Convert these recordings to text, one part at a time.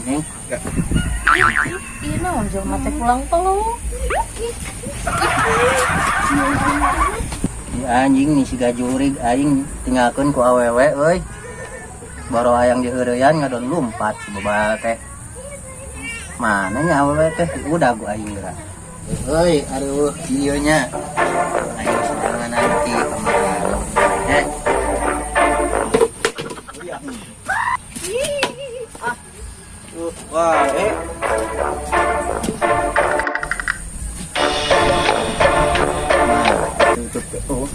Neng. Iya naon jelema teh pulang tolong. Anjing nih si gajurig aing tinggalkeun ku awewe euy. Baro hayang di heureuyan ngadon lumpat boba teh. Mana nya awewe teh udah gua aing geura. Euy, aduh videonya. Aing sedang nanti kemarin. Wah, tutup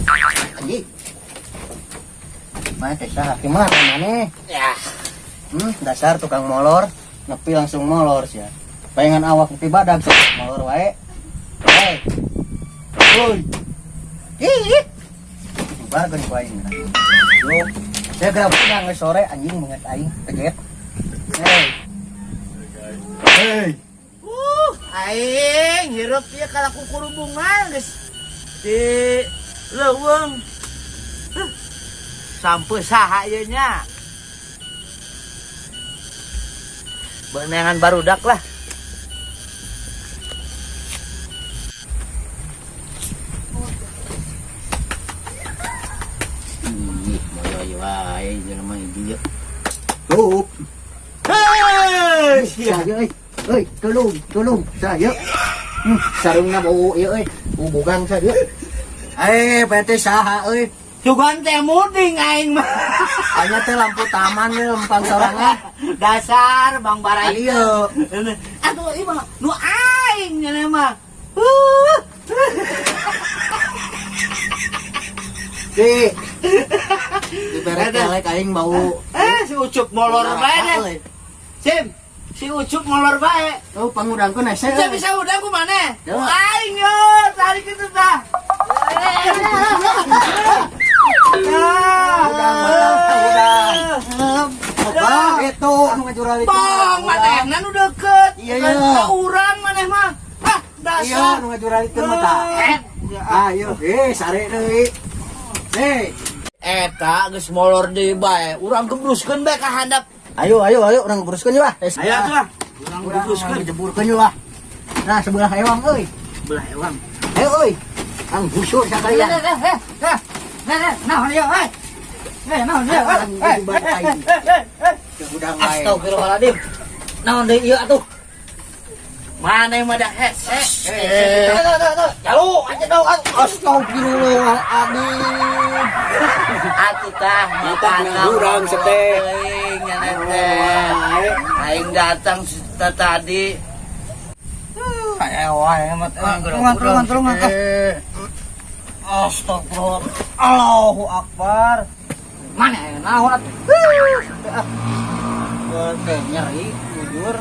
anjing. Mana teh saha gimana maneh? Ya. Dasar tukang molor, nepi langsung molor sia. Payangan awak nepi badag sok molor wae. Hei. Woi. Ih. Bargen ku aing. Yo, saya gerak pulang geus sore anjing banget aing teget. Hei. Hei. Aing hirup ieu kana kukurubungan geus di leuweung. Sampai saha ieu nya? Beunangan barudak lah. Ih, mulai wae jelema ieu. Tuh. Hei, Saya euy, tolong saya. Sarungna bau ieu euy, bubugang saya. PT saha euy? cuman teh muding aing mah. Hanya teh lampu taman we lempang sorangan. Dasar Bang Barai. Iya. Atuh ieu mah nu aing nya mah. Di beret kelek aing bau. Si Ucup molor bae deh. Sim, si Ucup molor bae. Oh, pangudangkeun hese. Bisa udang ku maneh? Ya. Aing yo, tarik itu tah. Bah, itu anu ngajurali. Bang, manehna nu deket. Iya, iya. Ka urang maneh mah. Hah, Iya, dasar. anu ngajuralikeun mah tah. Ayo, sare deui. Eta geus molor deui bae. Urang gebruskeun bae ka handap. Ayo, urang beruskeun yeuh. Aya atuh. Urang gebruskeun. Jeburkeun yeuh. Nah, sebelah ewang euy. Belah ewang. Ayo euy. Ang busur sakalian. Naon ieu, hei? Naon ieu? Astagfirullahaladzim. Naon deui ieu atuh? Mana mah dah jauh aja dong. Astagfirullahaladzim. Atuh tah Makana urang seteh. Aing datang tadi. Ayo wae mah Turun. Astagfirullah. Allahu Akbar. Mana naon atuh? Teh nyeri jujur.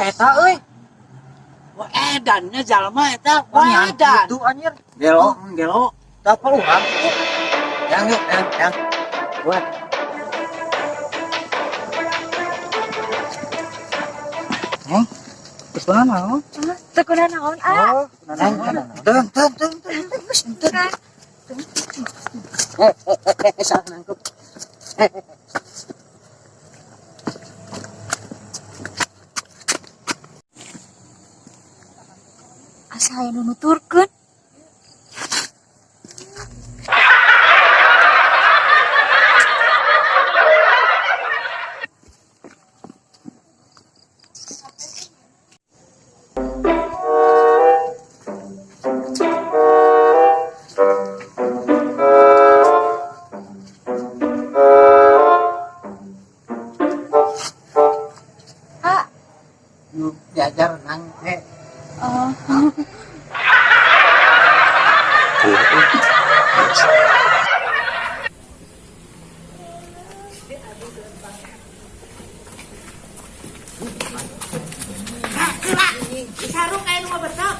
Eta euy. Wah edannya jalma eta, wah edan. Itu anjir. Gelo. Tak perlu urang. Yang. Buat. Tekunan naon? Tekunan naon ah? Salah nangkep. Asa aya nu nuturkeun? Ah, Yuk diajar nang oh. Sarung kayak nu betok.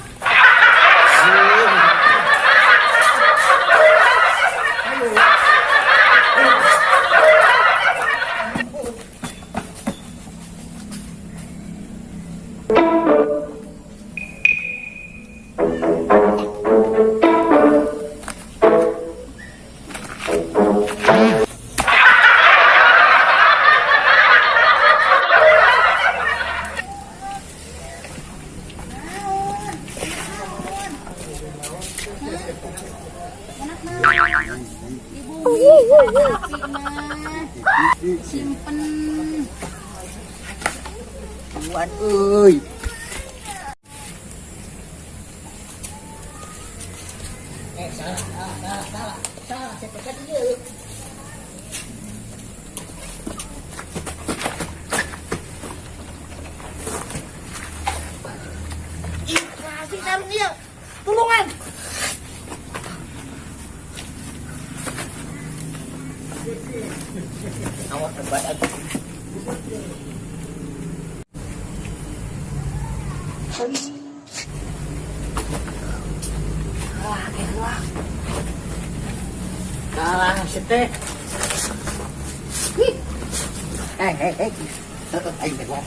Simpen. Tuan euy. Kasih sarung dia. Tulungan. Awak hebat aja. Kalah si teh. Aing dewa.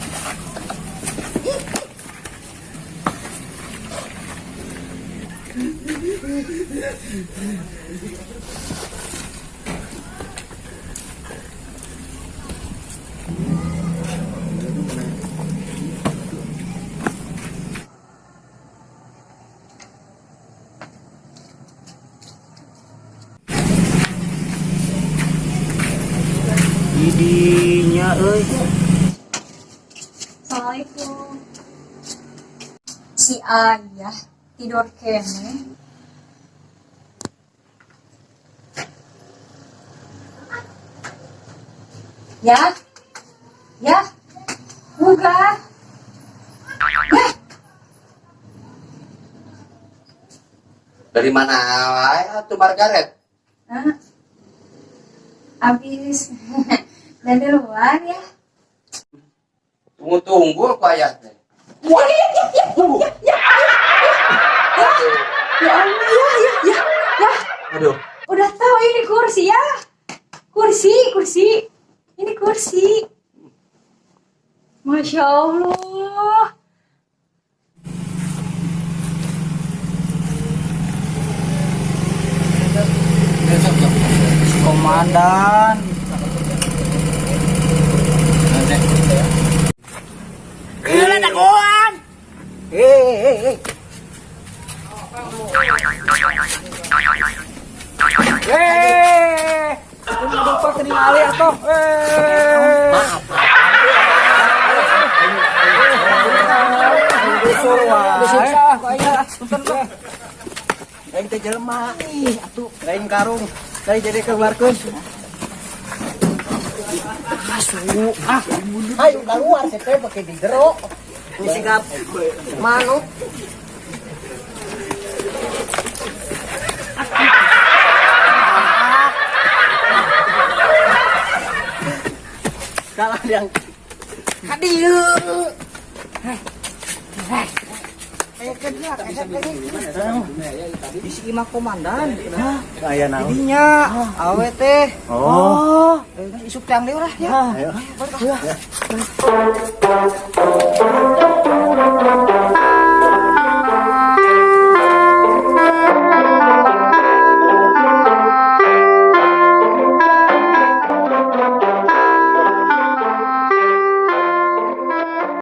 Didinya euy. Assalamualaikum. Si Ayah tidur kene. Ya? Ya? Buka. Ya? Dari mana wae atuh Margaret? Hah? Habis dari luar ya? Tunggu aku ayatnya. Wah, ya Allah, ya. Aduh. Udah tahu ini kursi ya? Kursi. Ini kursi. Masya Allah. Komandan. Gila dagoan. Hei. Lupa ketinggalan atuh. Maaf. Lain teh jelema ih atuh lain karung kali jadi keluarkeun. Masuk. Ayo keluar sih teh pakai di jero. Sigap. Manuk. Kalah yang Kadieu. Bisi imah komandan. aya naon? Didinya awe teh. Oh. Isuk tang deui lah ya. Ayo. Ayo.